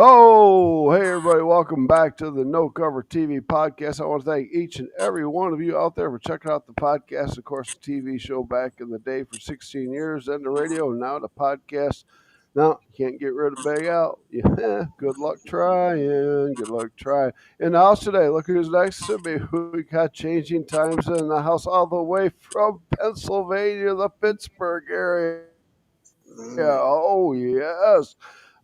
Oh, hey everybody, welcome back to the No Cover TV podcast. I want to thank each and every one of you out there for checking out the podcast. Of course, the TV show back in the day for 16 years, then the radio, and now the podcast. Now, you can't get rid of Big Al. Yeah, good luck trying. Good luck trying. In the house today, look who's next to me. We got Changing Times in the house all the way from Pennsylvania, the Pittsburgh area. Mm. Oh, yes.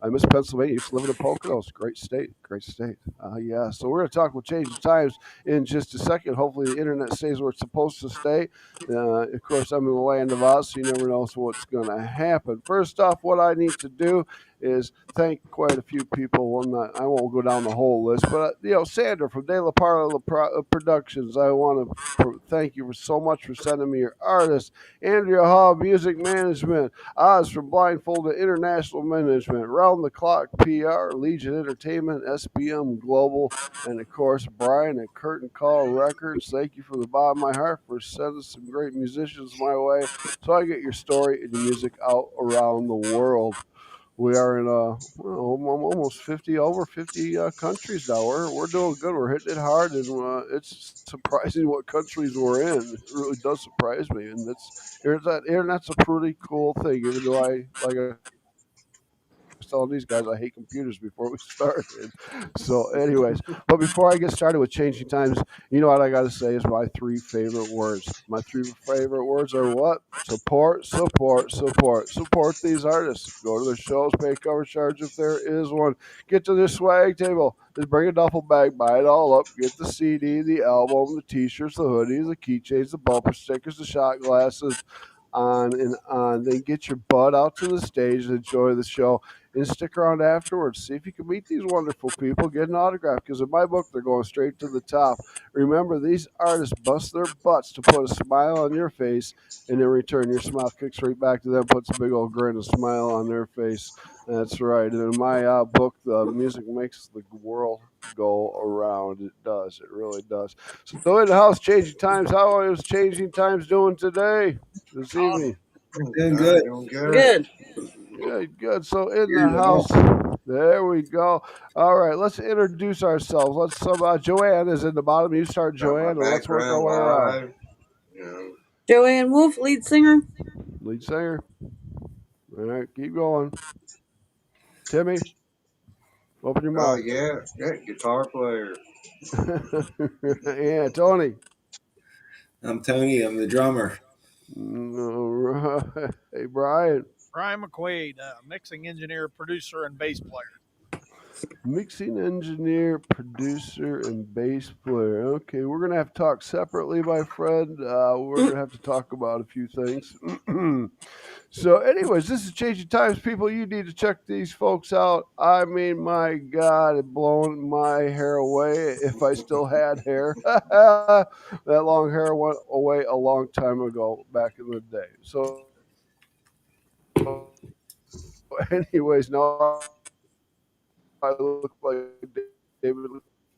I miss Pennsylvania. Used to live in the Poconos. Great state. Great state. Yeah. So we're going to talk with Changing Times in just a second. Hopefully the internet stays where it's supposed to stay. Of course, I'm in the land of Oz, so you never know what's going to happen. First off, what I need to do is thank quite a few people. I won't go down the whole list, but Sandra from De La Parla Productions. I want to thank you for so much for sending me your artists. Andrea Hall, Music Management. Oz from Blindfolded International Management, Round the Clock PR, Legion Entertainment, SBM Global, and of course Brian at Curtain Call Records. Thank you from the bottom of my heart for sending some great musicians my way so I get your story and your music out around the world. We are in almost 50 over 50 countries now. We're doing good. We're hitting it hard, and it's surprising what countries we're in. It really does surprise me, and internet's a pretty cool thing. Even though I was telling these guys I hate computers before we started. So, anyways, but before I get started with Changing Times, you know what I got to say is my three favorite words. My three favorite words are what? Support, support, support. Support these artists. Go to their shows, pay a cover charge if there is one. Get to their swag table. Just bring a duffel bag, buy it all up. Get the CD, the album, the T-shirts, the hoodies, the keychains, the bumper stickers, the shot glasses, on and on. Then get your butt out to the stage and enjoy the show and stick around afterwards. See if you can meet these wonderful people, get an autograph, because in my book, they're going straight to the top. Remember, these artists bust their butts to put a smile on your face, and in return, your smile kicks right back to them, puts a big old grin and smile on their face. That's right. And in my book, the music makes the world go around. It does. It really does. So in the house, Changing Times. How is Changing Times doing today, this evening? Doing good. Doing good. Good. Good, good. So in the Here you house, there we go. All right, let's introduce ourselves. Joanne is in the bottom. You start, Got my Joanne, and let's work our background way around. live. You know. Joanne Wolf, lead singer. Lead singer. All right, keep going. Timmy, open your Oh mouth. yeah, guitar player. Yeah, Tony. I'm Tony. I'm the drummer. All right. Hey, Brian. Brian McQuaid, mixing engineer, producer, and bass player. Mixing engineer, producer, and bass player. Okay, we're gonna have to talk separately, my friend. We're gonna have to talk about a few things. So, anyways, this is Changing Times, people. You need to check these folks out. I mean, my God, it blown my hair away if I still had hair. That long hair went away a long time ago, back in the day. So, anyways, now I look like David.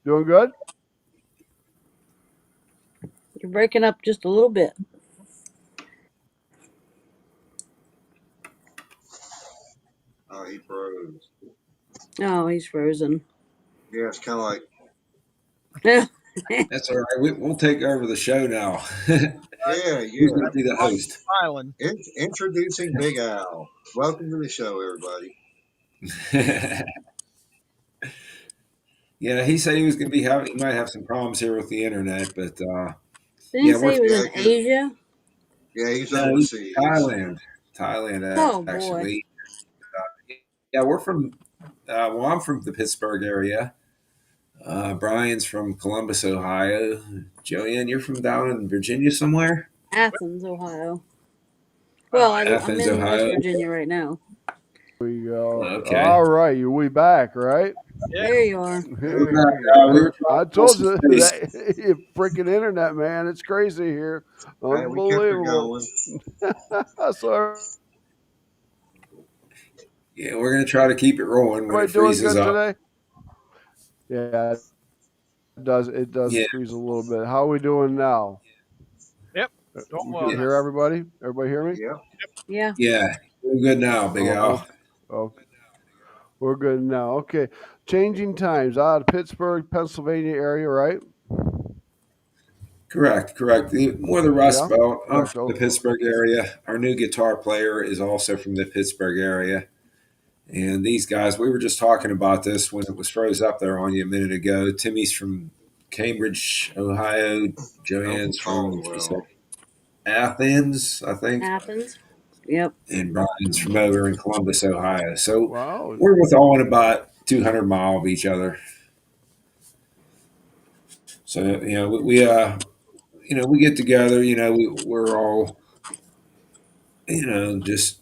Doing good? You're breaking up just a little bit. Oh, he froze. Oh, he's frozen. Yeah, it's kind of like That's all right. We'll take over the show now. yeah. Who's going to be the host? Smiling. Introducing Big Al. Welcome to the show, everybody. Yeah, he said he was going to be having. He might have some problems here with the internet, but Didn't yeah, he say he was Yeah, in Asia? Yeah, he's no, he's overseas. Thailand, Oh, boy. actually. Yeah, we're from. Well, I'm from the Pittsburgh area. Brian's from Columbus, Ohio. Joanne, you're from down in Virginia somewhere. Athens, Ohio. Well, I'm Athens, in West Ohio. Virginia right now. We go. Okay. All right, we back, right? Yeah. There you are. We were I talking told about you space. that freaking internet, man. It's crazy here. Hey, we kept her Unbelievable. going. So Yeah, we're going to try to keep it rolling when everybody it doing freezes good up. today? Yeah, it does Yeah. freeze a little bit. How are we doing now? Yep. Doing You well can now. hear everybody? Everybody hear me? Yep. Yeah. Yeah, doing good now, Big Oh, Al. okay. We're good now. Okay. Changing times out of Pittsburgh, Pennsylvania area, right? Correct. More the Rust Yeah. Belt. I'm Correct. from the Okay. Pittsburgh area. Our new guitar player is also from the Pittsburgh area. And these guys, we were just talking about this when it was froze up there on you a minute ago. Timmy's from Cambridge, Ohio. I'm from Joanne's from, she said, Caldwell. Athens, I think. Athens. Yep. And Brian's from over in Columbus, Ohio. So Wow. we're within about 200 miles of each other. So, we get together, we're all, just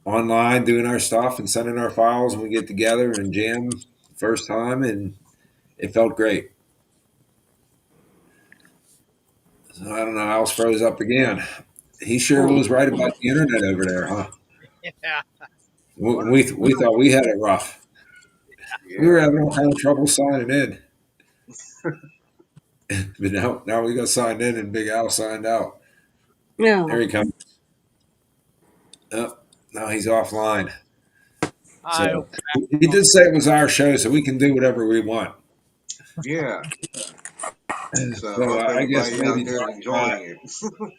online doing our stuff and sending our files, and we get together and jam the first time, and it felt great. So I don't know, I was froze up again. He sure Oh. was right about the internet over there, huh? Yeah. What? We thought we had it rough. We were Yeah. having all kind of trouble signing in, but now we got signed in, and Big Al signed out. There No. he comes. Oh, now he's offline. I So he did say it was our show, so we can do whatever we want. Yeah. So So hope I guess everybody out maybe there is talk about, enjoying it.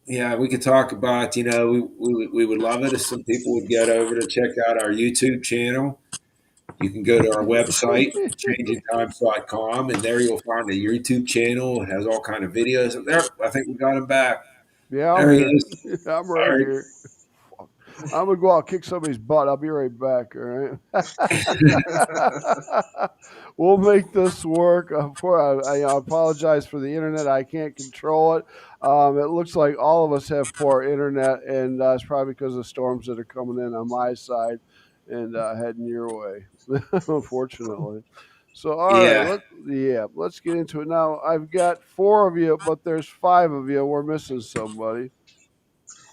yeah, we could talk about, we would love it if some people would get over to check out our YouTube channel. You can go to our website, changingtimes.com, and there you'll find a YouTube channel. It has all kind of videos. And there, I think we got him back. Yeah, I'm There he here. is. I'm All right right. here. I'm gonna go out and kick somebody's butt. I'll be right back. All right. We'll make this work. I apologize for the internet. I can't control it. It looks like all of us have poor internet, and it's probably because of storms that are coming in on my side and heading your way. Unfortunately. So all right, Yeah. let's get into it now. I've got four of you, but there's five of you. We're missing somebody.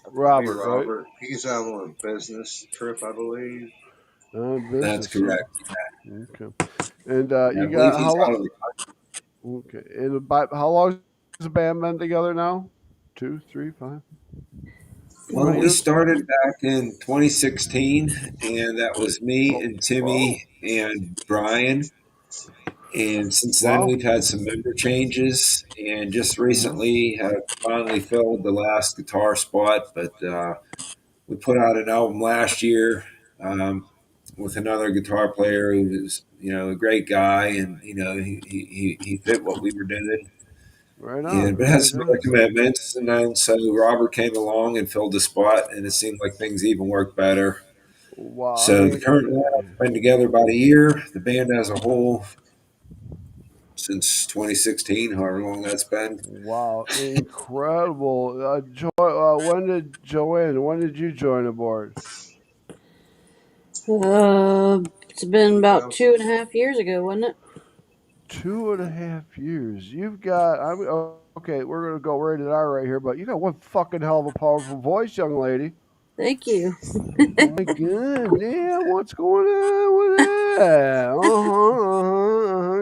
That'd be Robert, right? Robert. He's out on a business trip, I believe. That's Business, huh? correct. Okay. And Yeah, I you believe got he's how out long? of the Okay. And about how long has the band been together now? 2, 3, 5, Well, 5 we years? started back in 2016, and that was me Oh, and oh, Timmy and Brian. And since then, wow. we've had some member changes, and just Hmm. recently have finally filled the last guitar spot. But we put out an album last year um, with another guitar player who was, a great guy, and he fit what we were doing. Right And on, but had right some other on. commitments, and then so Robert came along and filled the spot, and it seemed like things even worked better. Wow. So the current lineup's been together about a year. The band as a whole since 2016, however long that's been. Wow. Incredible. When did you join aboard? It's been about 2000. 2.5 years ago, wasn't it? 2.5 years. Okay, we're going to go rated R right here, but you got one fucking hell of a powerful voice, young lady. Thank you. Oh my god, yeah, what's going on with that?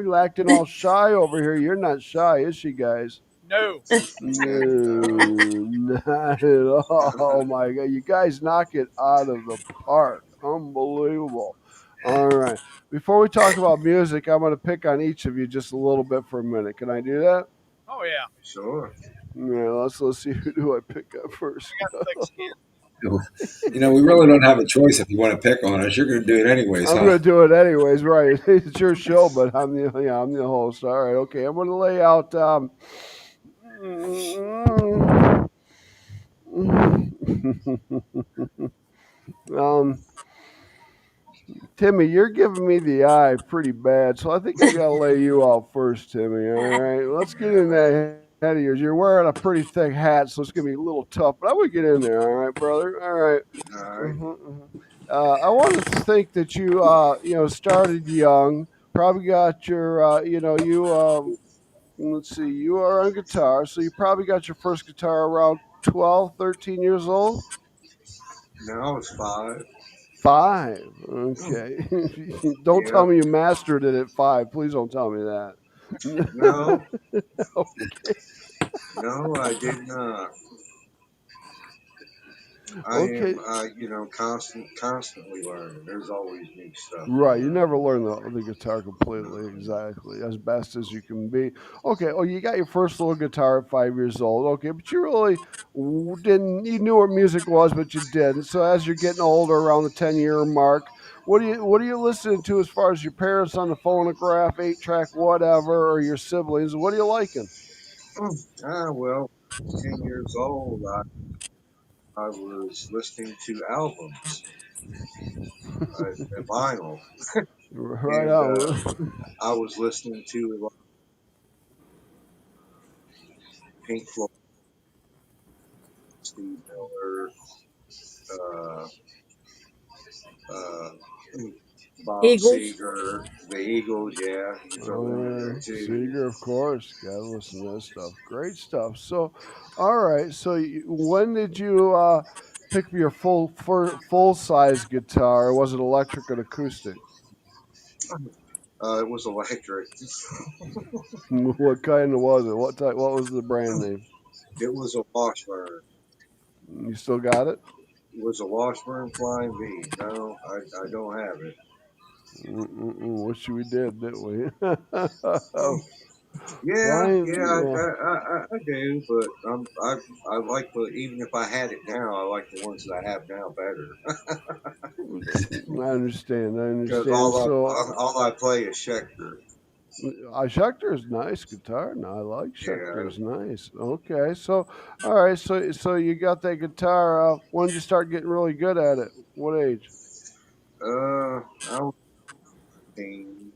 You're acting all shy over here. You're not shy, is she, guys? no. No. No, not at all. Oh my god, you guys knock it out of the park. Unbelievable. All right. Before we talk about music, I'm going to pick on each of you just a little bit for a minute. Can I do that? Oh yeah. Sure. Yeah, let's see who do I pick up first. I got thick skin. We really don't have a choice if you want to pick on us. You're going to do it anyways, I'm huh? gonna do it anyways, right? It's your show, but I'm the host. All right, okay. I'm gonna lay out. Um, Timmy, you're giving me the eye pretty bad, so I think I gotta lay you out first, Timmy. All right, let's get in that head of yours. You're wearing a pretty thick hat, so it's gonna be a little tough, but I'm gonna get in there. All right, brother. All right. All right. I wanted to think that you started young. Probably got your, let's see, you are on guitar, so you probably got your first guitar around 12, 13 years old. No, I was 5. 5. Okay. Don't tell Yep. me you mastered it at 5. Please don't tell me that. No, Okay. no, I did not. I am, Okay. constantly learning. There's always new stuff to Right, you learn. never learn the guitar completely, exactly, as best as you can be. Okay, oh, you got your first little guitar at 5 years old. Okay, but you really didn't. You knew what music was, but you didn't. So as you're getting older, around the 10-year mark, what are you listening to as far as your parents on the phonograph, 8 track, whatever, or your siblings? What are you liking? Well, 10 years old, I was listening to albums, vinyl, Right and on. I was listening to like, Pink Floyd, Steve Miller, uh, uh, Bob Eagles. Seger, the Eagles. Yeah, you can throw them in there too. Seeger, of course. Gotta listen to that stuff. Great stuff. So, all right. So, when did you pick up your full size guitar? Was it electric and acoustic? It was electric. What kind was it? What type? What was the brand name? It was a Washburn. You still got it? It was a Washburn Flying V. No, I don't have it. Mm-mm-mm. Wish we did, didn't we? Yeah, Flying, yeah, yeah. I do, but I like the even if I had it now, I like the ones that I have now better I understand. I because understand. So, all I play is Schecter. Schecter's nice guitar. No, I like Yeah, Schecter's nice. Okay, so all right, so you got that guitar. When did you start getting really good at it? What age? I was 14,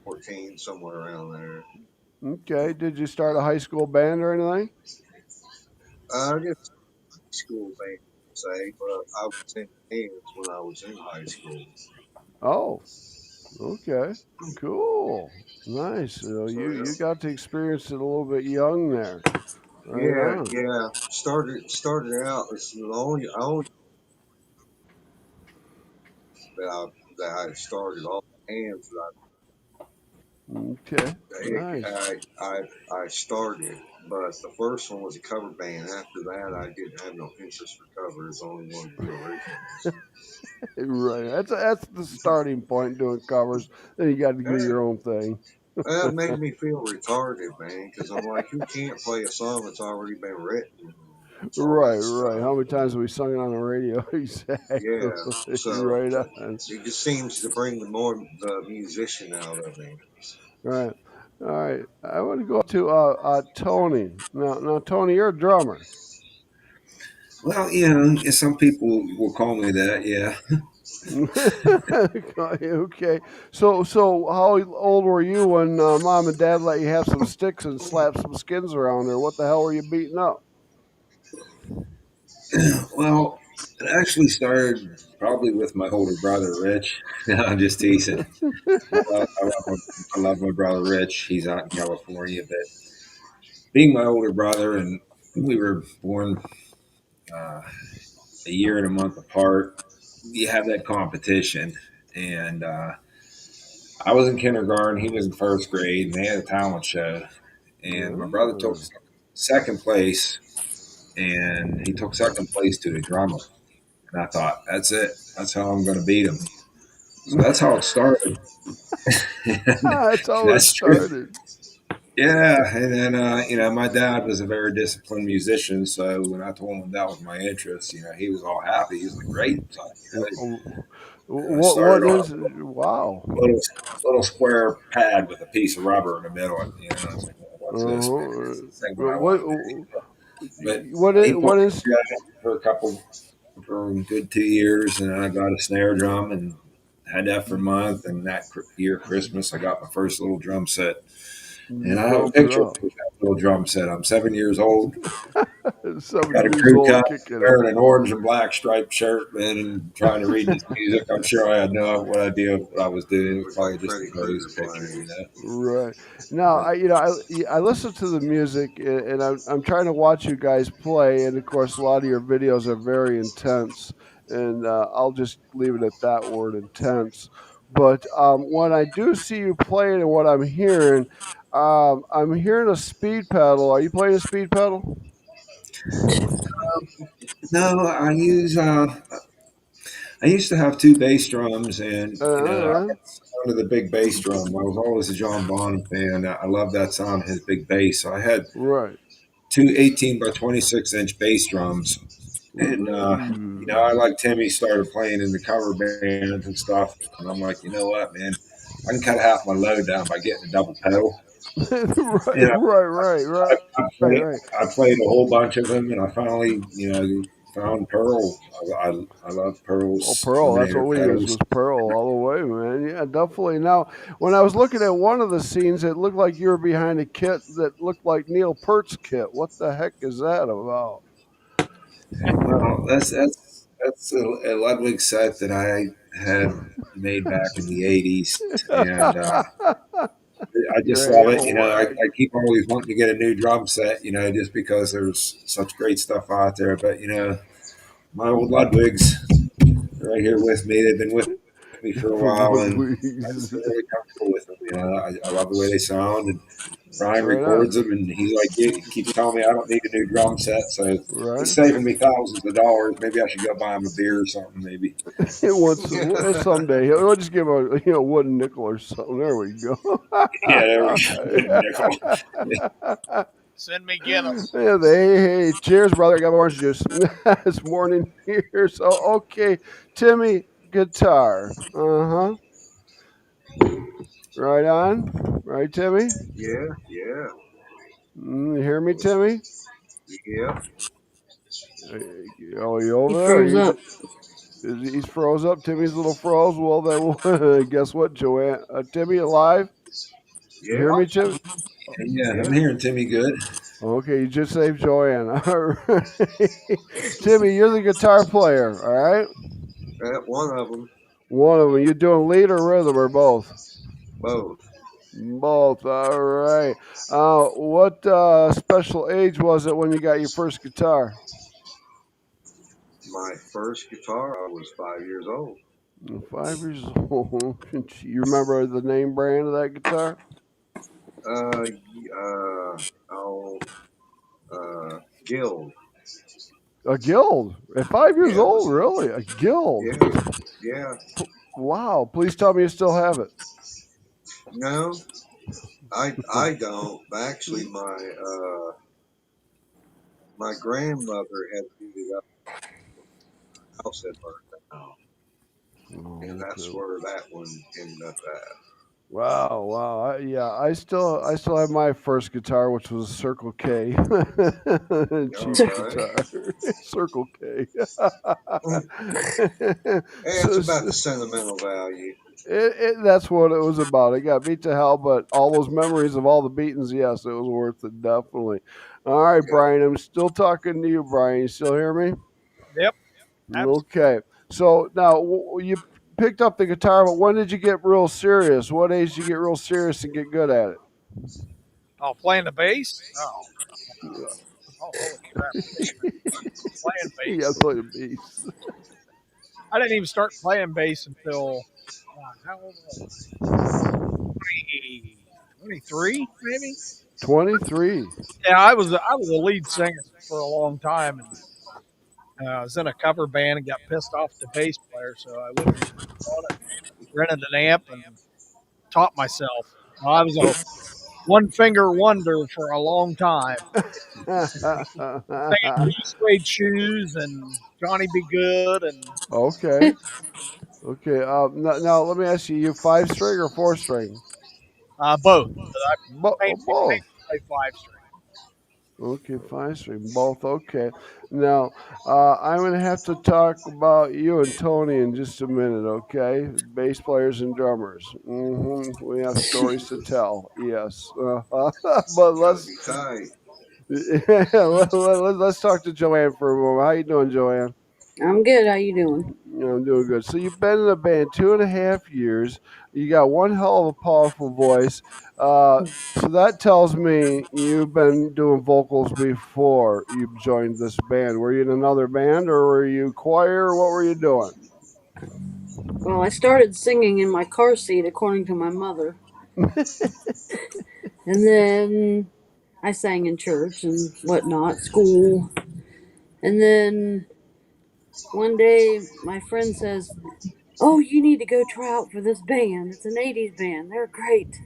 14, somewhere around there. Okay, did you start a high school band or anything? I guess school band say, but I was in bands when I was in high school. Oh, okay, cool, nice. So So you got to experience it a little bit young there. Right yeah, on. yeah. Started out. It's the only that I started all the hands that Okay, nice. I started, but the first one was a cover band. After that, I didn't have no interest for covers. I only wanted to do originals. Right, that's the starting point. Doing covers, then you got to do Eh, your own thing. That made me feel retarded, man, because I'm like, who can't play a song that's already been written and all Right, that right. stuff. How many times have we sung it on the radio? Exactly. Yeah, so Right on. it just seems to bring the musician out of me. Right. All right. I want to go to Tony. Now, Tony, you're a drummer. Well, some people will call me that. Yeah. Okay. So how old were you when mom and dad let you have some sticks and slap some skins around there? What the hell were you beating up? Well, it actually started probably with my older brother, Rich. I'm just teasing. I love my brother, Rich. He's out in California, but being my older brother, and we were born uh, a year and a month apart, you have that competition. And I was in kindergarten, he was in first grade, and they had a talent show. And my brother took Ah. second place, and he took second place to the drummer. And I thought, that's it. That's how I'm going to beat him. So that's how it started. And That's how it that's true. started. Yeah, and then my dad was a very disciplined musician, so when I told him that was my interest, he was all happy. He was like, "Great!" So, I What started is? off with Wow. a little square pad with a piece of rubber in the middle. I was like, well, "What's this, man? Uh, This is the thing what I what want to do." But he put what me is? through that for a good 2 years, and I got a snare drum and had that for a month. And that year Christmas, I got my first little drum set. You And I have a built it picture of up. that little drum set. I'm 7 years old, 7 got a years crew old, cut, kicking it. wearing an orange and black striped shirt, man, and trying to read this music. I'm sure I had no what idea of what I was doing. It was Looks probably like just a Freddy pose Krueger playing. picture. Right now, But I listen to the music and I'm trying to watch you guys play, and of course, a lot of your videos are very intense, and I'll just leave it at that word, intense. But when I do see you playing and what I'm hearing a speed pedal. Are you playing a speed pedal? No, I used to have two bass drums, and I Uh, got the sound of the big bass drum. I was always a John Bonham fan. I love that sound, his big bass. So I had right. two 18 by 26-inch bass drums, and I Ooh. like Timmy started playing in the cover bands and stuff, and I'm like, you know what, man, I can cut half my load down by getting a double pedal. Right, You know, right, right. I played a whole bunch of them, and I finally, found Pearl. I love Well, Pearl's Pearl, that's Terminator what we used was pedals. Pearl all the way, man. Yeah, definitely. Now, when I was looking at one of the scenes, it looked like you were behind a kit that looked like Neil Peart's kit. What the heck is that about? Well, that's a Ludwig set that I had made back in the '80s, and I just Your love it. hammer I keep always wanting to get a new drum set, just because there's such great stuff out there. But my old Ludwigs are right here with me. They've been with me for a while, and I just Ludwig's. feel really comfortable with them. I love the way they sound, and Brian Right on. records them, and he keeps telling me I don't need a new drum set, so Right. he's saving me thousands of dollars. Maybe I should go buy him a beer or something. Maybe. Once someday we'll just give him a wooden nickel or something. There we go. Yeah, there we go. Wooden nickel. Send me Guinness. Yeah, hey, cheers, brother. I got orange juice this morning here. So, okay, Timmy, guitar. Uh huh. Right on. Right, Timmy. Yeah, yeah, You hear me, Timmy? yeah. Oh, you He over there? froze up. He's froze up. Timmy's a little froze. Well, then, guess what, Joanne? Timmy, alive? You Yeah, hear me, Timmy? Yeah, I'm yeah. hearing Timmy good. Okay, you just saved Joanne. All right. Timmy, you're the guitar player, all right? One of them, One of them. You doing lead or rhythm or both? both. Both. All right. What special age was it when you got your first guitar? My first guitar, I was 5 years old. 5 years old. You remember the name brand of that guitar? Oh, Guild. A guild. At 5 years Yeah, it old, was. really? A guild. Yeah, yeah. Wow. Please tell me you still have it. No, I don't. Actually, my grandmother had beat it up. The house had burned down, and Oh, that's okay. where that one ended up at. Wow, wow. Yeah, I still have my first guitar, which was a Circle K, All cheap right. guitar, Circle K. Hey, it's so, about so the sentimental value. that's what it was about. It got beat to hell, but all those memories of all the beatings, yes, it was worth it, definitely. All right, Yeah. Brian, I'm still talking to you, Brian. You still hear me? Yep, absolutely. Okay. So now you picked up the guitar, but when did you get real serious? What age did you get real serious and get good at it? Oh, playing the bass? Oh, oh, holy crap! Playing Yeah, bass. play the bass. I didn't even start playing bass until how old was I? 23, maybe. 23. Yeah, I was a lead singer for a long time, and I was in a cover band and got pissed off at the bass player, so I went and bought it, rented an amp, and taught myself. I was a one finger wonder for a long time, singing Blue Suede Shoes and Johnny Be Good and Okay. Okay. Now let me ask you: you five string or four string? both. But I mainly Both. play five string. Okay, five string, both. Okay. Now, I'm gonna have to talk about you and Tony in just a minute. Okay, bass players and drummers. We have stories to tell. Yes. But Gotta let's be tight. let's talk to Joanne for a moment. How you doing, Joanne? I'm good. How you doing? I'm doing good. So you've been in a band 2.5 years. You got one hell of a powerful voice. Uh, so that tells me you've been doing vocals before you joined this band. Were you in another band or were you choir? What were you doing? Well, I started singing in my car seat, according to my mother, and then I sang in church and whatnot, school, And then one day, my friend says, "Oh, you need to go try out for this band. It's an 80s band. They're great."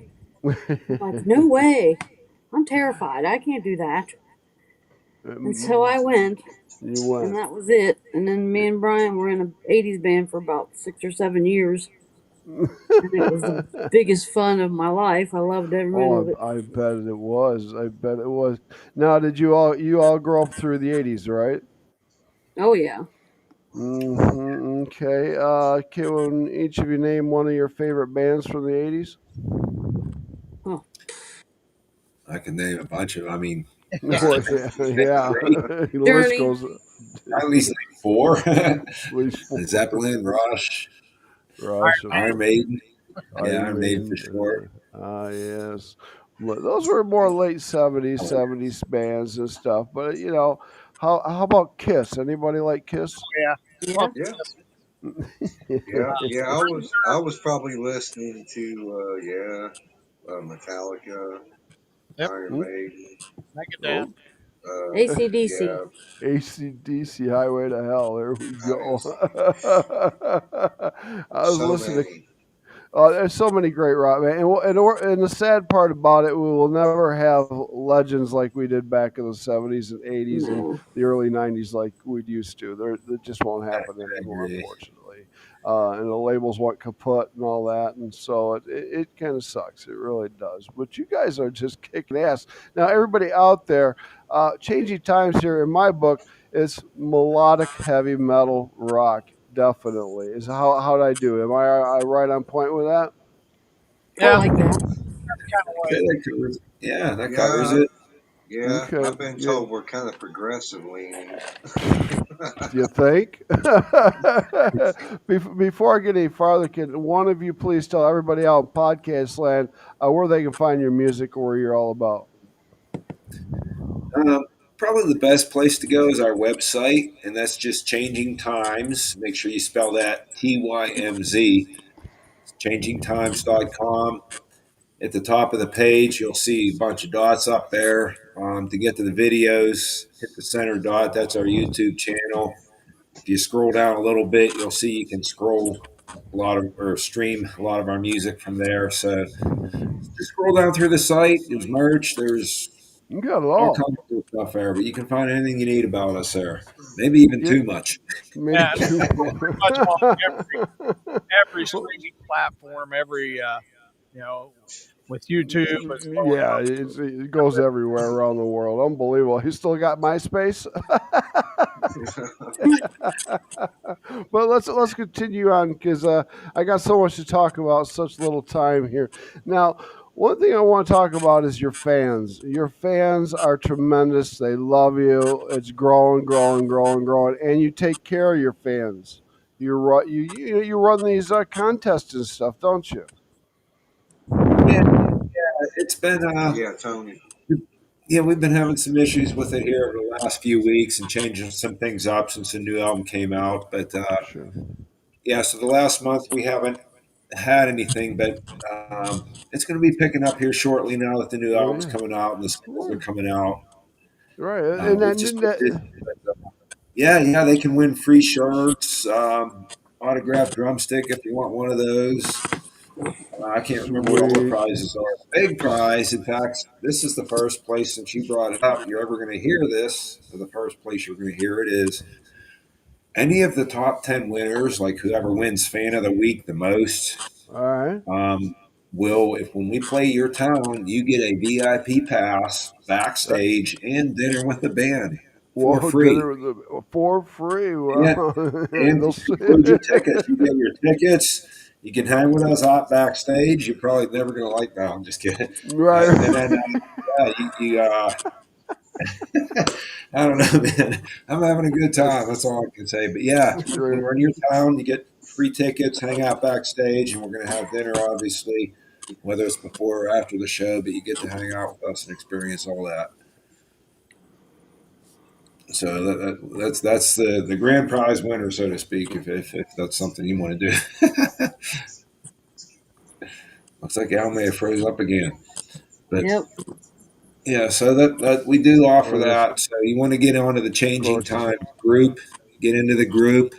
I'm like, "No way. I'm terrified. I can't do that." And so I went, You and went. that was it. And then me and Brian were in a 80s band for about 6 or 7 years. And it was the biggest fun of my life. I loved every minute of Oh, it. I bet it was. I bet it was. Now, did you all grow up through the '80s, right? Oh, yeah. Okay. Can each of you name one of your favorite bands from the '80s? Oh, I can name a bunch of. I mean, Well, yeah, yeah. great. The list Journey. goes At least like four. at least four. Zeppelin, Rush, Rush, of Iron Maiden. Yeah, Iron Iron Maiden for Maiden. sure. Yes. Those were more late '70s bands and stuff. But how about Kiss? Anybody like Kiss? Yeah. Yeah. Love Yeah, this. yeah. I was probably listening to Metallica, Yep. Iron Maiden. Megadeth. Oh, ACDC. Yeah, ACDC, Highway to Hell. There we go. nice. I was So listening. many. There's so many great rock, man. And the sad part about it, we will never have legends like we did back in the '70s and '80s and No. the early '90s like we used to. That just won't I happen anymore, agree. unfortunately. And the labels went kaput and all that, and so it kind of sucks. It really does. But you guys are just kicking ass. Now, everybody out there, changing times here in my book is melodic heavy metal rock. Definitely is how did I do? Am I right on point with that? I Yeah. like that. That's kind of Okay, way. that covers. Yeah, that covers Yeah, it. yeah. Okay. I've been Yeah. told we're kind of progressive leaning. Do you think? Before I get any farther, can one of you please tell everybody out in podcast land where they can find your music or where you're all about? Probably the best place to go is our website, and that's just Changing Times. Make sure you spell that TYMZ. It's changingtimes.com. At the top of the page, you'll see a bunch of dots up there. To get to the videos, hit the center dot. That's our YouTube channel. If you scroll down a little bit, you'll see you can scroll a lot of or stream a lot of our music from there. So just scroll down through the site. There's merch. There's You got it all all. kinds of cool stuff there, but you can find anything you need about us there. Maybe even Yeah, too much. maybe Yeah. And two it's more. pretty much on every streaming platform, every you know, with YouTube as well as Yeah, it goes everywhere around the world. Unbelievable. He still got MySpace. But let's continue on because I got so much to talk about, such little time here. Now, one thing I want to talk about is your fans. Your fans are tremendous. They love you. It's growing, growing, growing, growing, and you take care of your fans. You run these contests and stuff, don't you? Yeah, it's been Yeah, Tony. yeah, we've been having some issues with it here over the last few weeks and changing some things up since the new album came out. But Sure. yeah, so the last month we haven't had anything, but it's going to be picking up here shortly now that the new Oh album's yeah. coming out and the singles are Right. coming out. Right. And We've just been busy. that Yeah, they can win free shirts, autographed drumstick if you want one of those. I can't remember what all the sweet. prizes are. Big prize, in fact, this is the first place since you brought it up you're ever going to hear this. Or the first place you're going to hear it is any of the top 10 winners, like whoever wins fan of the week the most, All right. um, will, if when we play your town, you get a VIP pass Uh, backstage and dinner with the band for Whoa, free. for free. Yeah, Wow. and They'll to include your tickets, you get your tickets. You can hang with us out backstage. You're probably never going to like that. I'm just kidding. And then, right. yeah, I don't know, man. I'm having a good time. That's all I can say. But yeah, when Great. we're in your town, you get free tickets, hang out backstage, and we're going to have dinner, obviously, whether it's before or after the show. But you get to hang out with us and experience all that. So that's the grand prize winner, so to speak, if that's something you want to do. Looks like Al may have froze up again. But Yep. Yeah, so that we do offer Or just that. So you want to get onto the Changing royalties? Times group, get into the group,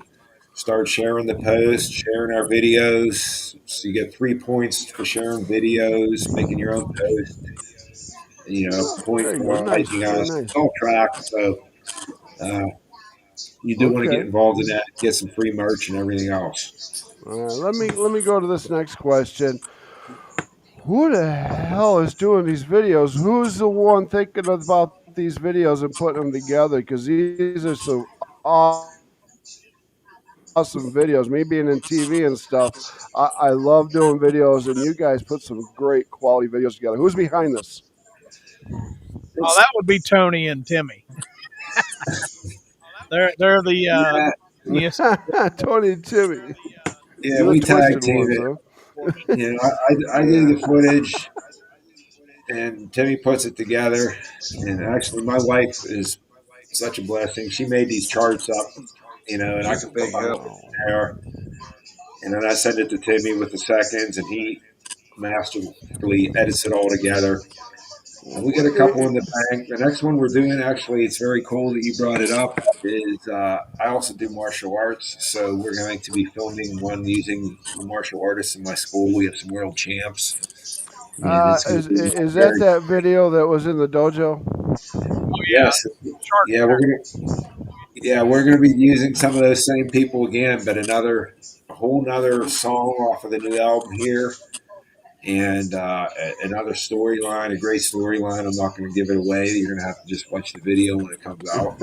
start sharing the posts, sharing our videos. So you get 3 points for sharing videos, making your own post. A Oh, point there you for go. Nice, liking very us. It's nice. all tracked. So uh, you do want to get Okay. involved in that, get some free merch and everything else. All right. Let me go to this next question. Who the hell is doing these videos? Who's the one thinking about these videos and putting them together? Because these are some awesome videos. Me being in TV and stuff, I love doing videos, and you guys put some great quality videos together. Who's behind this? Oh, It's that would be Tony and Timmy. They're the yeah, genius. Tony and Timmy. yeah. You're the We tag twisted team ones, it. huh? I do the footage, and Timmy puts it together. And actually, my wife is such a blessing. She made these charts up, and I She's can a put big my help. voice in there, and then I send it to Timmy with the seconds, and he masterfully edits it all together. And we got a couple in the bank. The next one we're doing, actually, it's very cool that you brought it up. Is I also do martial arts, so we're going to be filming one using the martial artists in my school. We have some world champs, and it's going to be Is that very that video that was in the dojo? Oh yeah, yes, Shark yeah. We're gonna be using some of those same people again, but a whole nother song off of the new album here, and another storyline, a great storyline. I'm not going to give it away. You're going to have to just watch the video when it comes out.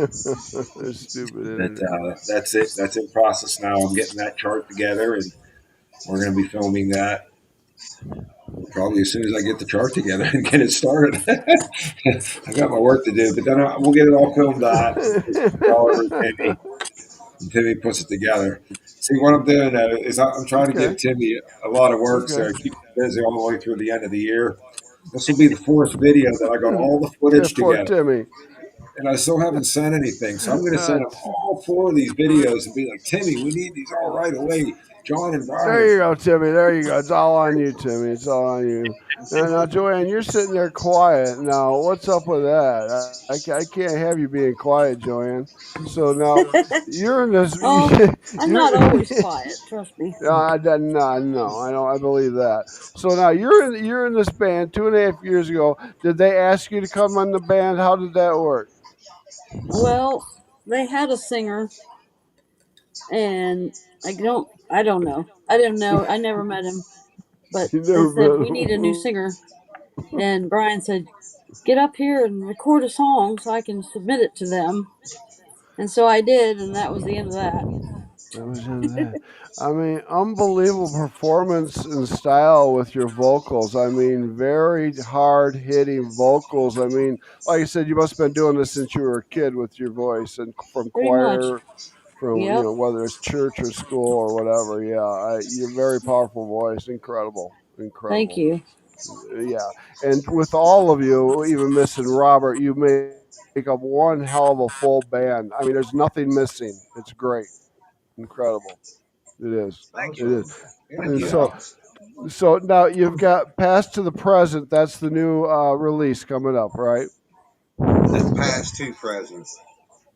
Stupid But internet. that's it. That's in process now. I'm getting that chart together, and we're going to be filming that probably as soon as I get the chart together and get it started. I got my work to do, but then we'll get it all filmed out and just send it all over to Timmy, and Timmy puts it together. See, what I'm doing is I'm trying to give Okay. Timmy a lot of work, Okay. so I keep him busy all the way through the end of the year. This will be the fourth video that I got all the Okay, footage poor together, Timmy. and I still haven't sent anything. So I'm going to send Uh, him all four of these videos and be like, Timmy, we need these all right away. John and there Brian. you go, Timmy. There you go. It's all on you, Timmy. It's all on you. Now, Joanne, you're sitting there quiet. Now, what's up with that? I can't have you being quiet, Joanne. So now you're in this. Oh, I'm You're. not always quiet. Trust me. No, no, I don't. I believe that. So now you're in this band 2.5 years ago. Did they ask you to come on the band? How did that work? Well, they had a singer, and I don't know. I didn't know. I never met him, but You they never said met we need a new him. singer, and Brian said, "Get up here and record a song so I can submit it to them." And so I did, and that was the end of that. That was in that. I mean, unbelievable performance and style with your vocals. I mean, very hard hitting vocals. I mean, like I said, you must have been doing this since you were a kid with your voice and from Pretty much. choir, from Yep. whether it's church or school or whatever. Yeah, you're very powerful voice. Incredible, Thank incredible. you. Yeah, and with all of you, even missing Robert, you make up one hell of a full band. I mean, there's nothing missing. It's great, incredible. It is. It thank is. you. Awesome. And Thank you. Yeah. so now you've got Past to the Present. That's the new release coming up, right? That's past two presents.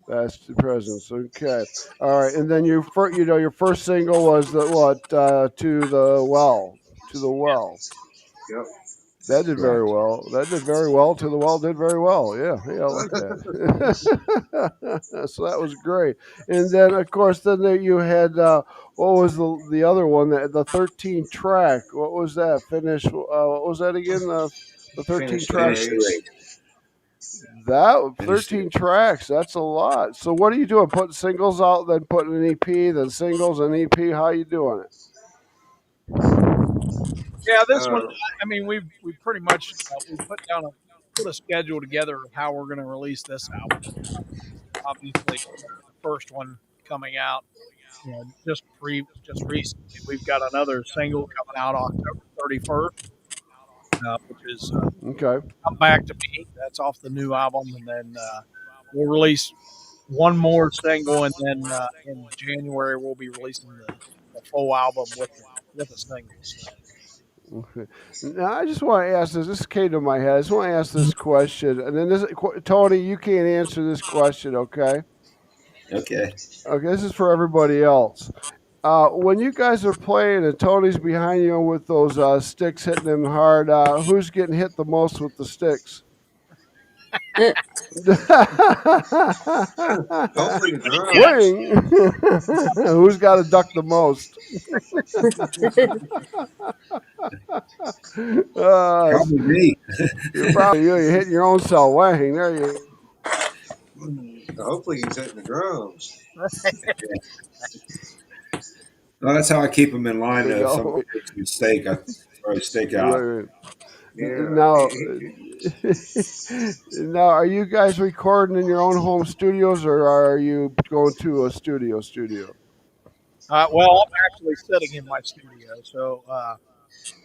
Past to Presents. Okay. All right. And then your first single was the what? To the Well. To the Well. Yep, That that's did very correct. well. That did very well. To the Well did very well. Yeah, yeah, I like that. So that was great. And then, of course, then there you had what was the other one? The 13 track. What was that? What was that again? The 13 Finish the track. Finish the race. race. That Finish the 13 tracks. That's a lot. So what are you doing? Putting singles out, then putting an EP, then singles and EP. How you doing it? Yeah, this one. Uh, I mean, we pretty much we put a schedule together of how we're going to release this album. Obviously, the first one coming out, just recently. We've got another single coming out October 31st, which is Okay. "Come Back to Me." That's off the new album, and then we'll release one more single, and then in January we'll be releasing the full album with the singles. So Okay. Now I just want to ask this. This came to my head. I just want to ask this question, and then Tony, you can't answer this question, okay? Okay. Okay, this is for everybody else. When you guys are playing and Tony's behind you with those sticks hitting him hard, who's getting hit the most with the sticks? Hopefully the drums. Swing. Who's got to duck the most? Probably me. You're probably you're hitting your own self. Wang. There you Hopefully he's hitting the drums. Well, that's how I keep them in line. Though if go. somebody makes a mistake, I throw a stick out. Right. Yeah. Now, now, are you guys recording in your own home studios, or are you going to a studio? Well, I'm actually sitting in my studio, so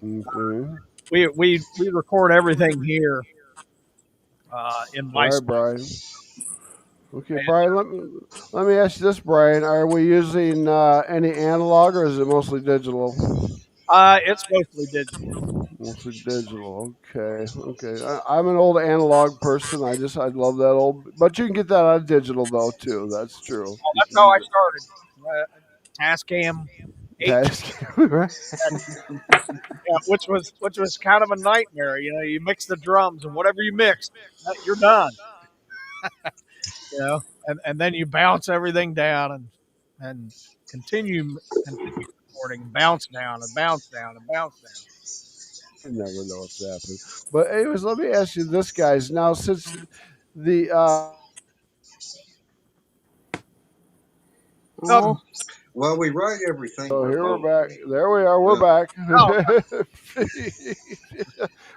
Okay. we record everything here in All my right, studio. Brian. Okay, And Brian. Let me ask you this, Brian. Are we using any analog, or is it mostly digital? it's mostly digital. Mostly digital. Okay. I'm an old analog person. I love that old. But you can get that on digital though too. That's true. Well, You that's can how I get started. Tascam that. H, That's right. yeah, which was kind of a nightmare. You know, you mix the drums and whatever you mix, you're done. You know, and then you bounce everything down and continue recording, and bounce down and bounce down and bounce down. You never know what's happening. But anyways, let me ask you this, guys. Now, since the Hmm. Oh, Well, we write everything oh, here we're back. remotely. There we are. We're Uh, back. Oh,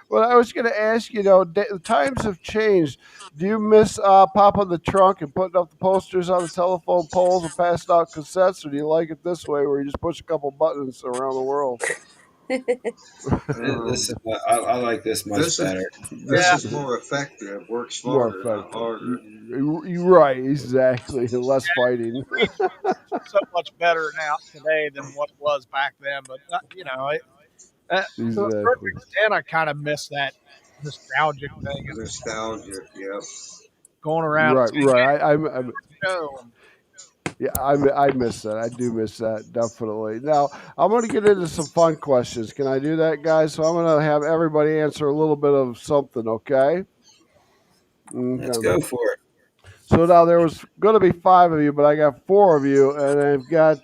Well, I was going to ask you, the times have changed. Do you miss popping the trunk and putting up the posters on the telephone poles and passing out cassettes, or do you like it this way, where you just push a couple buttons around the world? um, I like this much this is better. this yeah, is more effective. Work More smarter, not effective. harder. You're right, exactly. Less fighting. it's so much better now today than what it was back then. But to a certain Exactly. extent, I kind of miss that nostalgic thing of Nostalgia. Yep. going around and Right, saying, right. "Hey, show," and Yeah, I miss that. I do miss that definitely. Now I'm going to get into some fun questions. Can I do that, guys? So I'm going to have everybody answer a little bit of something. Okay. Let's Okay. go for it. So now there was going to be five of you, but I got four of you, and I've got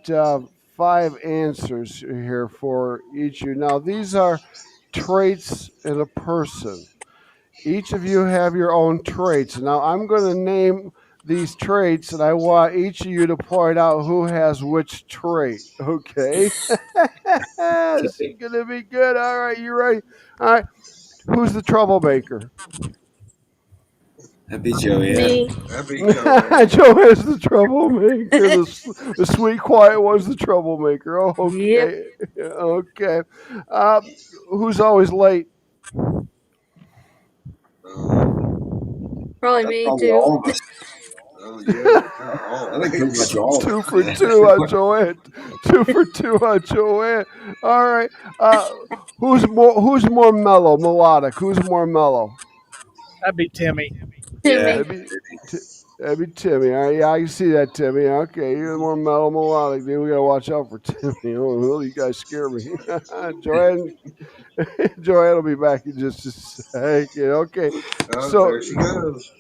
five answers here for each of you. Now these are traits in a person. Each of you have your own traits. Now I'm going to name these traits, and I want each of you to point out who has which trait. Okay, this is Okay. going to be good. All right, you ready? All right, who's the troublemaker? That'd be Joanne. me. That'd be Joanne. Joanne's the troublemaker. The sweet, quiet one's the troublemaker. Oh, Yep. okay, okay. Who's always late? Um, Probably That's me probably too. all of us. oh yeah, kind of I think pretty much always. all of Two us. for two on Joanne. Two for two on Joanne. All right. Who's more mellow, melodic? Who's more mellow? that'd be Timmy. Yeah. Timmy. That'd be T- that'd be Timmy. All right. Yeah, I can see that, Timmy. Okay, you're more mellow, melodic, dude. We gotta watch out for Timmy. Oh, you guys scare me. Joanne, Joanne will be back in just a second. Okay. Oh, So there she goes.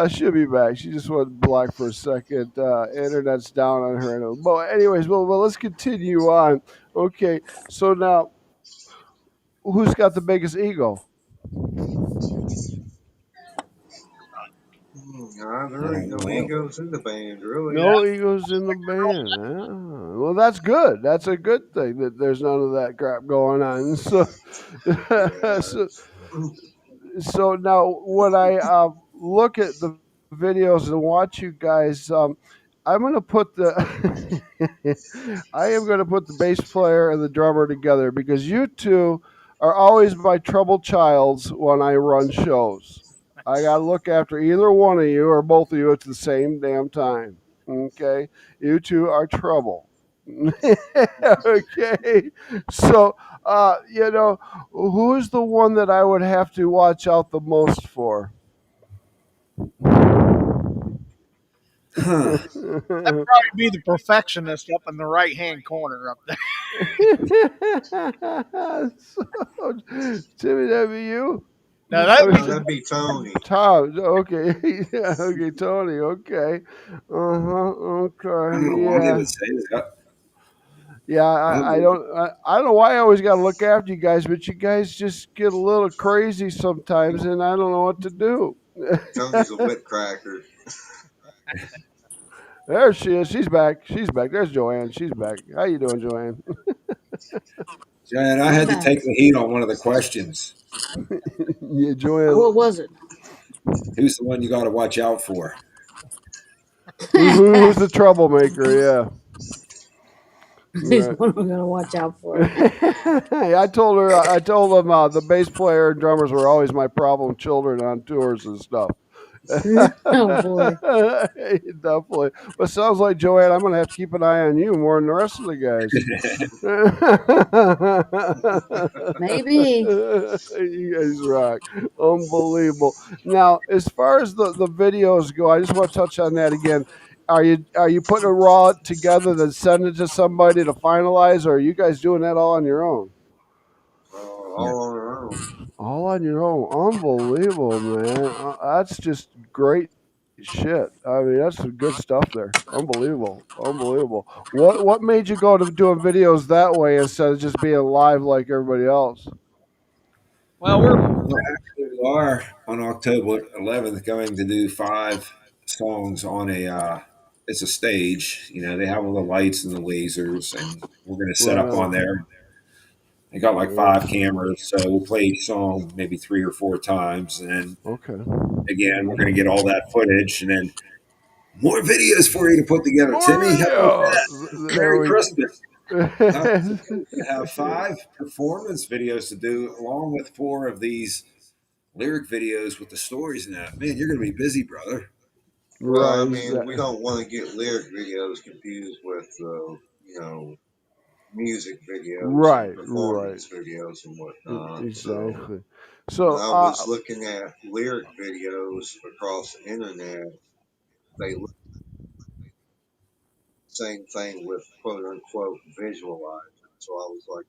she'll be back. She just went black for a second. Internet's down on her. But anyways, well, let's continue on. Okay, so now who's got the biggest ego? There ain't no Well, egos in the band, really. Yeah, No egos in the band. Ah, well, that's good. That's a good thing that there's none of that crap going on. So, Yeah. so, so now when I look at the videos and watch you guys, I'm gonna put the I am gonna put the bass player and the drummer together because you two are always my troubled childs when I run shows. I gotta look after either one of you or both of you at the same damn time. Okay, you two are trouble. Okay. So, who's the one that I would have to watch out the most for? Huh. That'd probably be the perfectionist up in the right hand corner up there. So, Timmy, that be you? Now I that'd be No, mean, that'd be Tony. Tom. Okay, yeah, okay, Tony. Okay, I don't okay, know why they yeah, would say that. yeah. I'm, I don't know why I always got to look after you guys, but you guys just get a little crazy sometimes, and I don't know what to do. Tony's a wit cracker. There she is. She's back. She's back. There's Joanne. She's back. How you doing, Joanne? Jan, I I'm had to back. take the heat on one of the questions. Yeah, Joanne. What was it? Who's the one you got to watch out for? Who's the troublemaker? Yeah. Who's Right. one I'm gonna watch out for? I told her. I told them the bass player and drummers were always my problem children on tours and stuff. Oh boy. Definitely. But sounds like Joanne, I'm gonna have to keep an eye on you more than the rest of the guys. Maybe. You guys rock. Unbelievable. Now, as far as the videos go, I just want to touch on that again. Are you putting a raw together then send it to somebody to finalize, or are you guys doing that all on your own? Yeah. All on our own. All on your own. Unbelievable, man. That's just great shit. I mean, that's some good stuff there. Unbelievable. Unbelievable. What made you go to doing videos that way instead of just being live like everybody else? Well, we're Well, actually, we are on October 11th going to do 5 songs on a. It's a stage. You know, they have all the lights and the lasers, and we're going to set Right up on on. there. They got like Yeah. 5 cameras, so we'll play each song maybe 3 or 4 times, and then Okay. again we're going to get all that footage, and then more videos for you to put together. More Timmy, how about videos. that? There Merry we Christmas. How does it go. feel to have 5 performance videos to do, along with 4 of these lyric videos with the stories in that? Man, you're going to be busy, brother. Well, Right. I Is mean, we that don't want to get lyric videos confused with, you know, music videos and right? Right. performance videos and whatnot. So Exactly. when So, I was looking at lyric videos across the internet, they look the same thing with quote unquote visualizers. So I was like,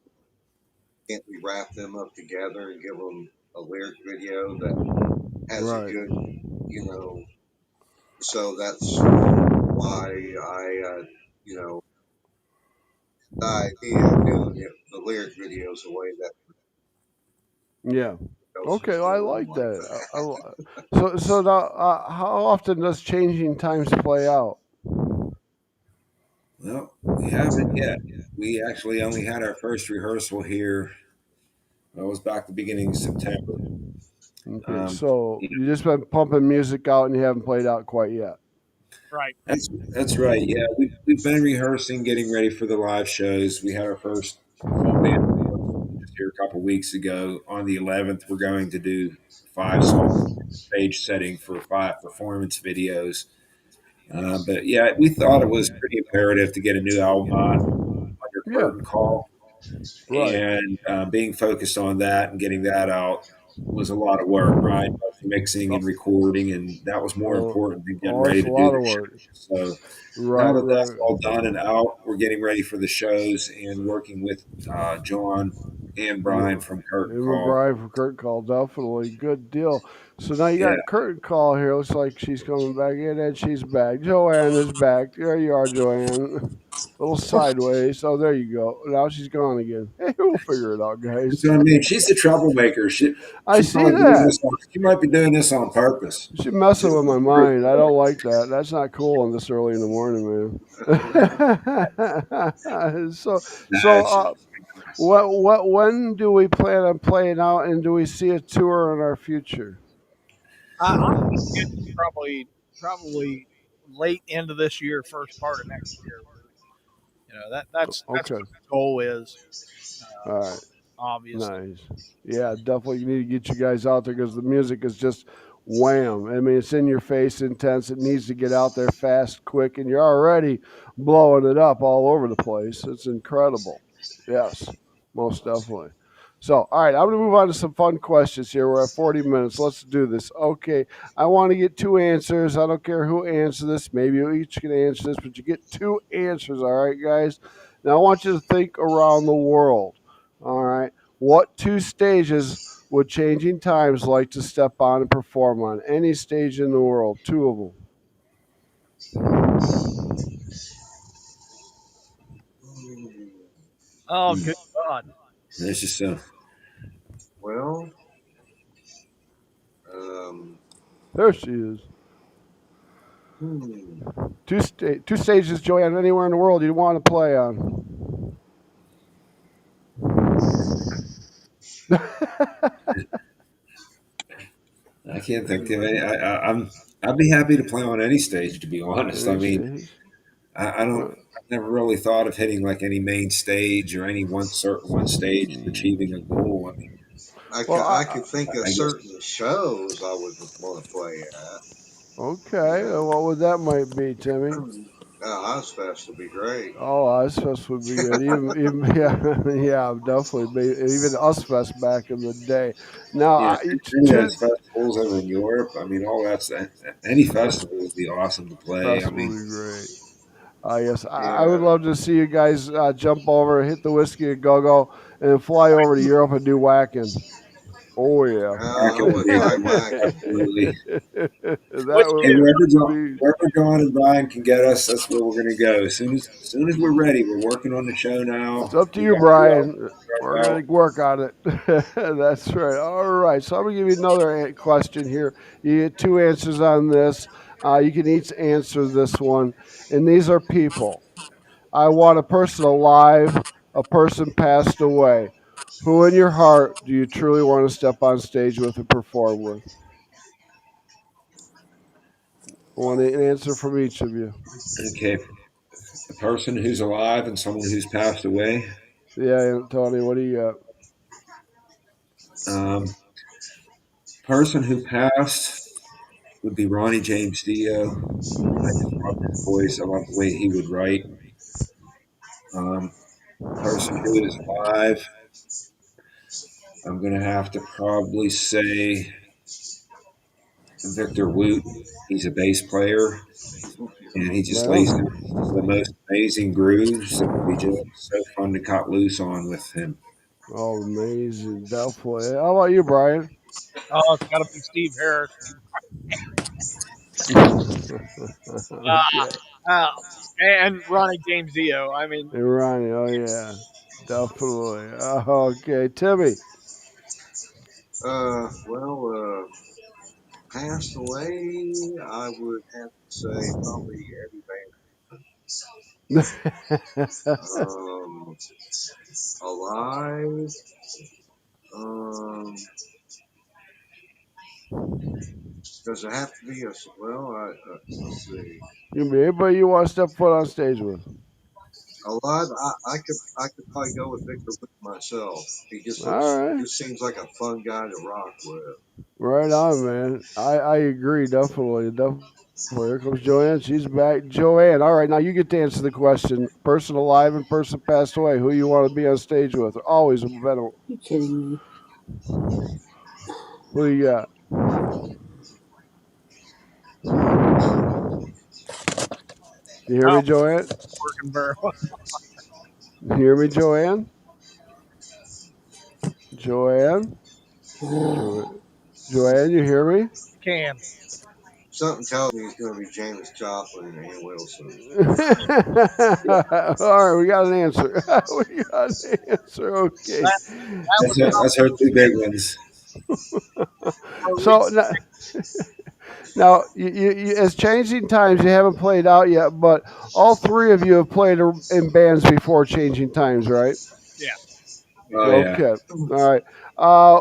can't we wrap them up together and give them a lyric video that has a right. good, you know, so that's why you know, the idea of doing it, the lyric videos the way that Yeah. else Okay. was Well, I doing them like like that. that. So now, how often does changing times play out? Well, we haven't yet. We actually only had our first rehearsal here. That was back the beginning of September. Okay. Um, So you know, you just been pumping music out and you haven't played out quite yet. right. that's right. Yeah, we've been rehearsing, getting ready for the live shows. We had our first full band rehearsal just here a couple weeks ago. On the 11th, we're going to do 5 songs stage setting for 5 performance videos. But yeah, we thought it was pretty imperative to get a new album on under Yeah. curtain call, Right. and being focused on that and getting that out was a lot of work. Brian does the mixing Oh, and recording, and that was more important than getting it's ready a to do lot the of show. work. So now Right. that that's Right. all done and out, we're getting ready for the shows and working with John and Brian Yeah. from Curtain Emma Call. Bryan from Curtain Call, definitely good deal. So now you Yeah, got Curtain Call here. Looks like she's coming back in, and she's back. Joanne is back. There you are, Joanne. A little sideways. Oh, there you go. Now she's gone again. Hey, we'll figure it out, that's guys. what I mean. She's the troublemaker. She I she see probably doing that. this. She might be doing this on purpose. She's messing Just with my mind. I don't like that. That's not cool on this early in the morning, man. so, nah, so, when do we plan on playing out, and do we see a tour in our future? I'm thinking probably late into this year, first part of next year. That's Okay. what the goal is. All right. Obviously, Nice. Yeah, definitely need to get you guys out there because the music is just wham. I mean, it's in your face, intense. It needs to get out there fast, quick, and you're already blowing it up all over the place. It's incredible. Yes, most definitely. So, all right, I'm going to move on to some fun questions here. We're at 40 minutes. Let's do this. Okay, I want to get two answers. I don't care who answers this. Maybe you each can answer this, but you get two answers, all right, guys? Now, I want you to think around the world, all right? What two stages would Changing Times like to step on and perform on? Any stage in the world, two of them. Hmm. Oh, Hmm. good God. That's just Well, um, There she is. hmm. Two stages, Joanne, anywhere in the world you'd want to play on. I can't think of any. I'd be happy to play on any stage. To be honest, I Any mean, stage? I don't. Uh, I've never really thought of hitting like any main stage or any one certain one stage and achieving a goal. I mean, well, I could think of I guess certain shows I would want to play at. You okay. know, What would that might be, Timmy? Ozfest would be great. Oh, Ozfest would be good. Even yeah, yeah, definitely. Even Ozfest back in the day. Now, yeah, any of two those festivals over in Europe. I mean, all that's any festival would be awesome to play. I festival mean, would be great. Yes, I would Yeah. love to see you guys jump over, hit the whiskey and go go, and fly over to Europe and do whacking. Oh yeah, back I in the wouldn't big mind whacking. absolutely. that Which Hey, would kid? be. wherever John and Brian can get us, that's where we're going to go. As soon as we're ready, we're working on the show It's now. up to We you, got two albums Brian. under We're our gonna belt. work on it. That's right. All right. So I'm gonna give you another question here. You get two answers on this. You can each answer this one, and these are people. I want a person alive, a person passed away. Who in your heart do you truly want to step on stage with and perform with? I want an answer from each of you. Okay, a person who's alive and someone who's passed away. Yeah, Tony, what do you got? Um, person who passed would be Ronnie James Dio. I just love his voice. I love the way he would write. Person who is alive, I'm going to have to probably say Victor Woot. He's a bass player, and he just Right lays down on. the most amazing grooves. It would be just so fun to cut loose on with him. Oh, amazing. Definitely. How about you, Brian? Oh, it's got to be Steve Harris. Okay. Uh, and Ronnie James Dio. I mean, Hey, Ronnie. Oh, yeah. Definitely. Okay. Timmy. Passed away, I would have to say probably Eddie Van. Alive, um, does it have to be a, well, let's see. You can be anybody you want to step foot on stage with. Alive, I could probably go with Victor with myself. All He right. just seems like a fun guy to rock with. Right on, man. I agree. Definitely. Definitely. Here comes Joanne. She's back. Joanne. All right. Now you get to answer the question. Person alive and person passed away. Who you want to be on stage with? Always a better. You kidding me? Who you got? You hear oh, me, Joanne? working very well. You hear me, Joanne? Joanne? Joanne, you hear me? Can. Something tells me he's going to be James Joplin and Ann Wilson. All right, we got an answer. We got an answer. Okay. That that would That's her two big ones. So probably now, as Changing Times, you haven't played out yet, but all three of you have played in bands before Changing Times, right? yeah. Oh yeah. Okay. All right.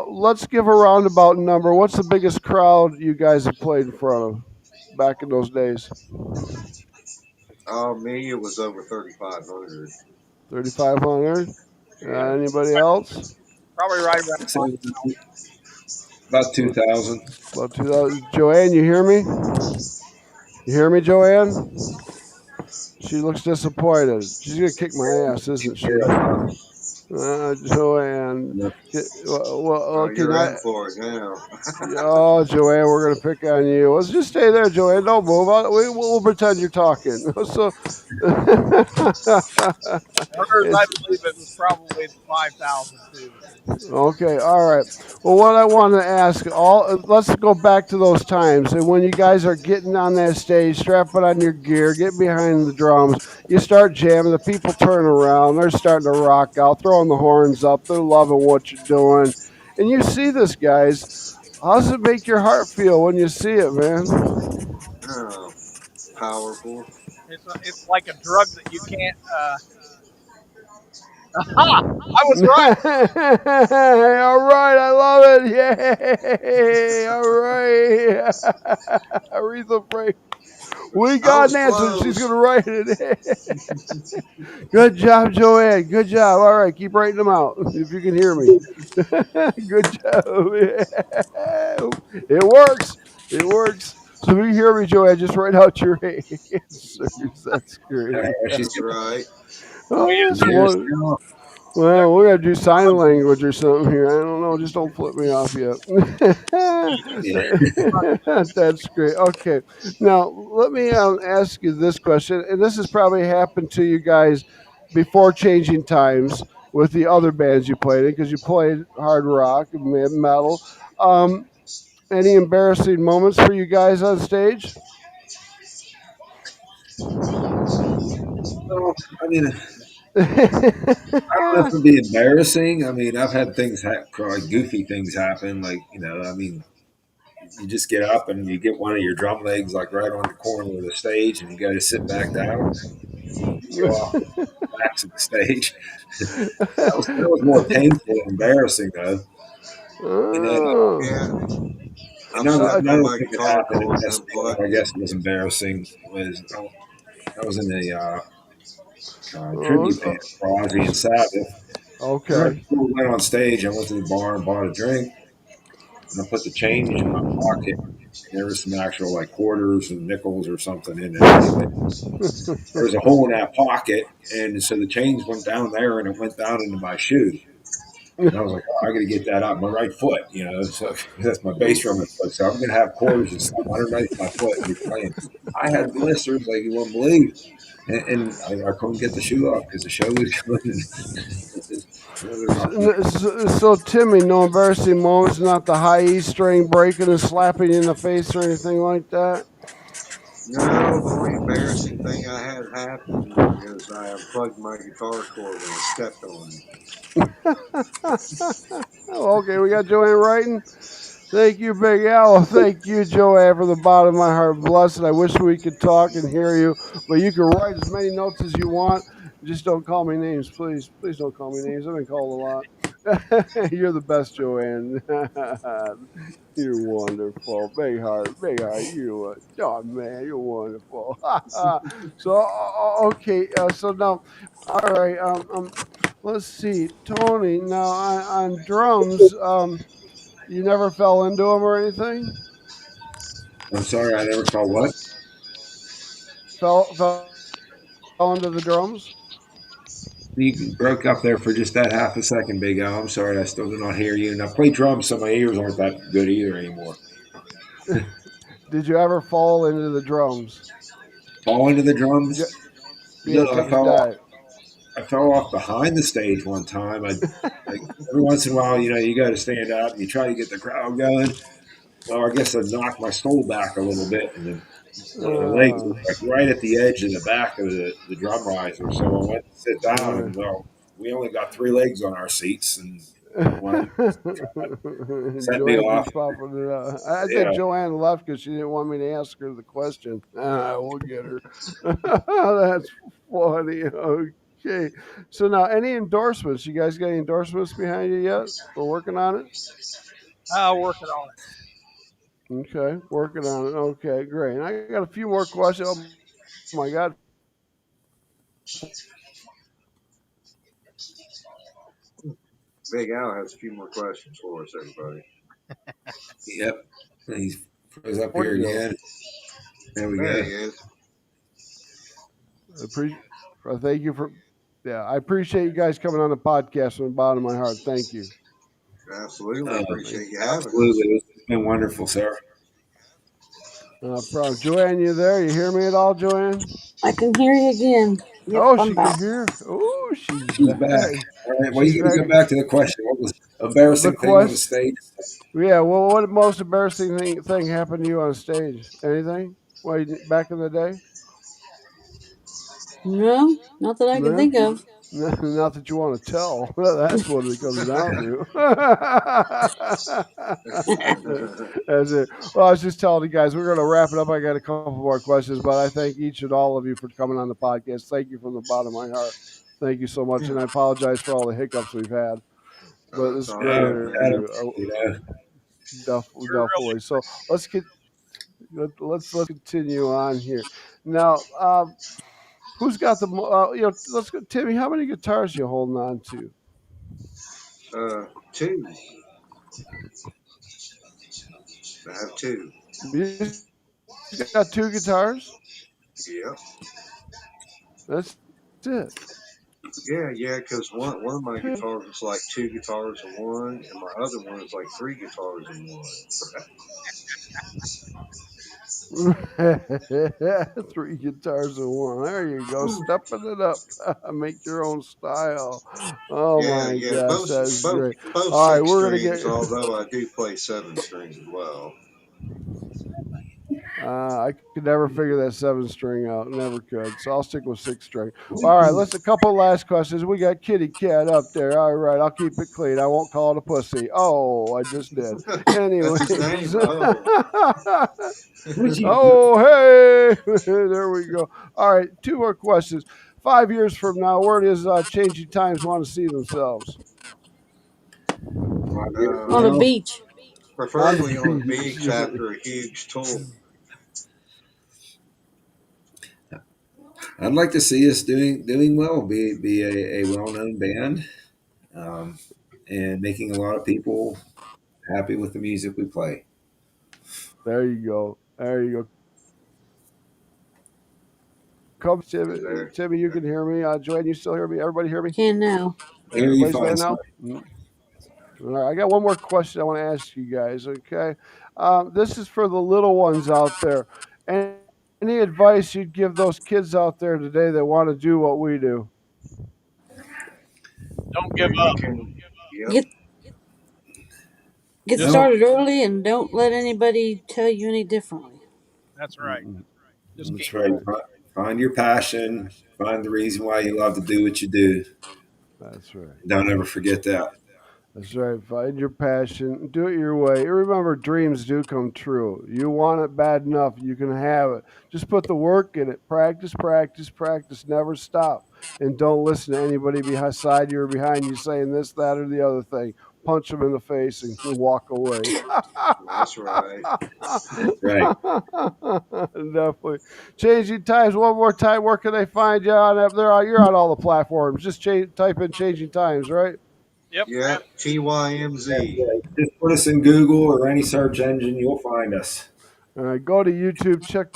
Let's give a roundabout number. What's the biggest crowd you guys have played in front of back in those days? Me, it was over 3,500. 3,500. Yeah. Anybody else? Probably right around So about 2,000. About 2000. Joanne, you hear me? You hear me, Joanne? She looks disappointed. She's gonna kick my ass, isn't she? Joanne. Well, okay, You're in now. for it now. Oh, Joanne, we're gonna pick on you. Let's just stay there, Joanne. Don't move. We'll pretend you're talking. So, Hers, I it's believe it was probably the 5,000 too. okay. All right. Well, what I want to ask let's go back to those times. And when you guys are getting on that stage, strapping on your gear, get behind the drums, you start jamming. The people turn around. They're starting to rock out, throwing the horns up. They're loving what you're doing. And you see this, guys. How does it make your heart feel when you see it, man? Oh, powerful. It's like a drug that you can't. Ha! I was right. All right, I love it. Yay! All right. Aretha Frank. We I got was an answer. She's going close. to write it. Good job, Joanne. Good job. All right, keep writing them out if you can hear me. Good job. It works. It works. So if you hear me, Joanne, just write out your answers. That's great. She's That's right. We Oh, used that's to there one. still. check Well, we gotta do sign drugs. language or something here. I don't know. Just don't flip me off yet. Yeah. That's great. Okay, now let me ask you this question, and this has probably happened to you guys before changing times with the other bands you played in, because you played hard rock and metal. Um, any embarrassing moments for you guys on stage? Well, I mean, I don't know if it'd be embarrassing. I mean, I've had things like goofy things happen. Like, I mean, you just get up and you get one of your drum legs like right on the corner of the stage, and you got to sit back down. You go off the backs of the stage. That was more painful than embarrassing though. And then, Yeah, Oh. I've Uh, slept on another my thing that guitar happened and cord and messed me up, unplugged I it. guess was embarrassing, was I was in a tribute oh, band for Ozzy and Sabbath. And right okay. before we went on stage, I went to the bar and bought a drink, and I put the change in my pocket. And there was some actual like quarters and nickels or something in it. Anyway, there was a hole in that pocket, and so the change went down there, and it went down into my shoe. And I was like, oh, I got to get that out my right foot. So that's my bass drum foot. So I'm going to have quarters and stuff underneath my foot and be playing. I had blisters like you wouldn't believe. And I couldn't get the shoe off because the show was coming. Another rough night. So, Timmy, no embarrassing moments, not the high E string breaking and slapping you in the face or anything like that? No, the only embarrassing thing I had happen is I unplugged my guitar cord when I stepped on it. Okay, we got Joanne writing. Thank you, Big Al. Thank you, Joanne, from the bottom of my heart. Blessed. I wish we could talk and hear you, but you can write as many notes as you want. Just don't call me names, please. Please don't call me names. I've been called a lot. You're the best, Joanne. You're wonderful. Big heart, big heart. Oh man, you're wonderful. So okay, so now, all right. Let's see, Tony. Now on drums, you never fell into them or anything. I'm sorry, I never called what? Fell into the drums. You broke up there for just that half a second, Big Al. I'm sorry, I still do not hear you. And I play drums, so my ears aren't that good either anymore. Did you ever fall into the drums? Fall into the Yeah, drums? yeah, No, take a dive. I fell off behind the stage one time. I like every once in a while, you got to stand up and you try to get the crowd going. Well, I guess I knocked my stool back a little bit, and then one of the legs was Uh, like right at the edge of the back of the drum riser. So I went to sit down, uh, and well, we only got three legs on our seats, and one of them set me Joanne off. keeps popping it up. I think Yeah, Joanne left because she didn't want me to ask her the question. We'll get her. That's funny. Okay. So now, any endorsements? You guys got any endorsements behind you yet? We're working on it. Working on it. Okay, working on it. Okay, great. And I got a few more questions. Oh my God, Big Al has a few more questions for us, everybody. Yep. He froze up Where'd here he go? again. There we There go. he is. Appreciate. Thank you for. Yeah, I appreciate you guys coming on the podcast from the bottom of my heart. Thank you. Absolutely Uh, appreciate you having us. Absolutely. It's been wonderful, sir. Problem. Joanne, you there? You hear me at all, Joanne? I can hear you again. Yep, Oh, I'm she can back. hear. Oh, she's He's back. back. All right. Well, She's you got to back. go back to the question. What was the The embarrassing thing on the quest. stage? Yeah. Well, what most embarrassing thing happened to you on stage? Anything? Well, back in the day? No, not that I can No. think of. Not that you want to tell. That's what it comes down to. That's it. Well, I was just telling you guys, we're going to wrap it up. I got a couple more questions, but I thank each and all of you for coming on the podcast. Thank you from the bottom of my heart. Thank you so much. And I apologize for all the hiccups we've had. But this That's is a all great right, Adam, interview. you know, You're really Definitely. So let's continue on here. Now, who's got the let's go, Timmy. How many guitars you holding on to? two. I have two. You just got two guitars. Yep. That's it. Yeah. Because one of my Two. guitars is like two guitars in one, and my other one is like three guitars in one. Three guitars in one. There you go. Stepping it up. Make your own style. Oh Yeah, my yeah. gosh, Both that's both great. both All right, six we're gonna strings. get. Although I do play seven strings as well. I could never figure that seven string out. Never could. So I'll stick with six string. All right, let's a couple last questions. We got Kitty Cat up there. All right, I'll keep it clean. I won't call it a pussy. Oh, I just did. That's his Anyways. name. Oh. would you? Oh, hey, there we go. All right, two more questions. 5 years from now, where does Changing Times want to see themselves? 5 years from On a uh, now? beach. On the Preferably on a beach beach. after a huge tour. I'd like to see us doing well, be a well known band, um, and making a lot of people happy with the music we play. There you go. There you go. Come, You Timmy. there? Timmy, you can hear me. Joanne, you still hear me? Everybody hear me? Can now. I hear you Everybody's fine, there sir. now? All right, I got one more question I want to ask you guys, okay? This is for the little ones out there. Any, any advice you'd give those kids out there today that want to do what we do? don't Yeah, give you up. can. Yep. Get get Just No, started early and don't let anybody tell you any differently. that's right. Mm-mm. Just That's keep right. right. going. Find your passion. Find the reason why you love to do what you do. That's right. Don't ever forget that. That's right. Find your passion. Do it your way. And remember, dreams do come true. You want it bad enough, you can have it. Just put the work in it. Practice, practice, practice. Never stop. And don't listen to anybody beside you or behind you saying this, that, or the other thing. Punch them in the face and walk away. That's right. That's right. Definitely. Changing Times. One more time. Where can they find you on up there? You're on all the platforms. Just type in Changing Times, right? Yep. Yep. That's TYMZ. right. Just put us in Google or any search engine, you'll find us. All right, go to YouTube, check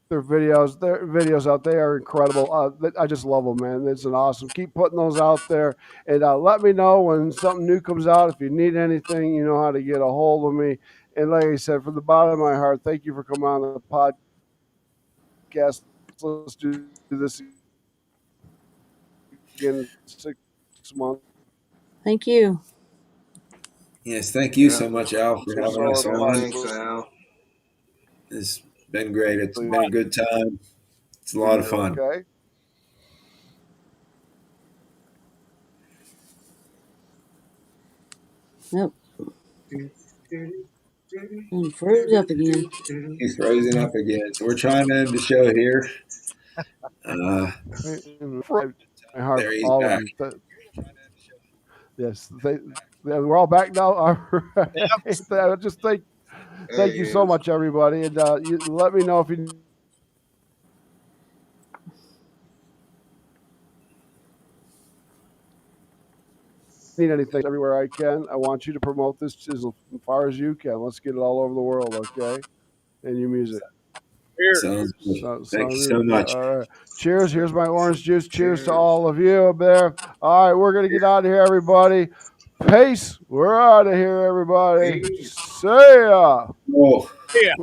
their videos. Their videos out, they are incredible. I just love them, man. It's an awesome. Keep putting those out there, and let me know when something new comes out. If you need anything, you know how to get a hold of me. And like I said, from the bottom of my heart, thank you for coming on the podcast. Let's do this again in 6 months Thank you. Yes, thank you Yep. so much, Al, for or having so us if Yep. on. Thanks, possible. Al. It's been great. It's been a good time. It's a lot of fun. Okay. Nope. Do, do, do, And do, froze up again. He's frozen up again. So we're trying to end the show here. Uh, From my heart there for he's all of back. you. Yes, we're all back now. All right. Yep. Just There thank he you so is. much, everybody, and you let me know if you Need anything everywhere I can. I want you to promote this as far as you can. Let's get it all over the world, okay? And your music. Cheers. Sounds good. Thank you Sounds so good. much. All right. Cheers. Here's my orange juice. Cheers to Cheers. all of you up there. All right, we're gonna get out of here, everybody. Peace. We're out of here, everybody. Peace. See ya. Oh. Yeah.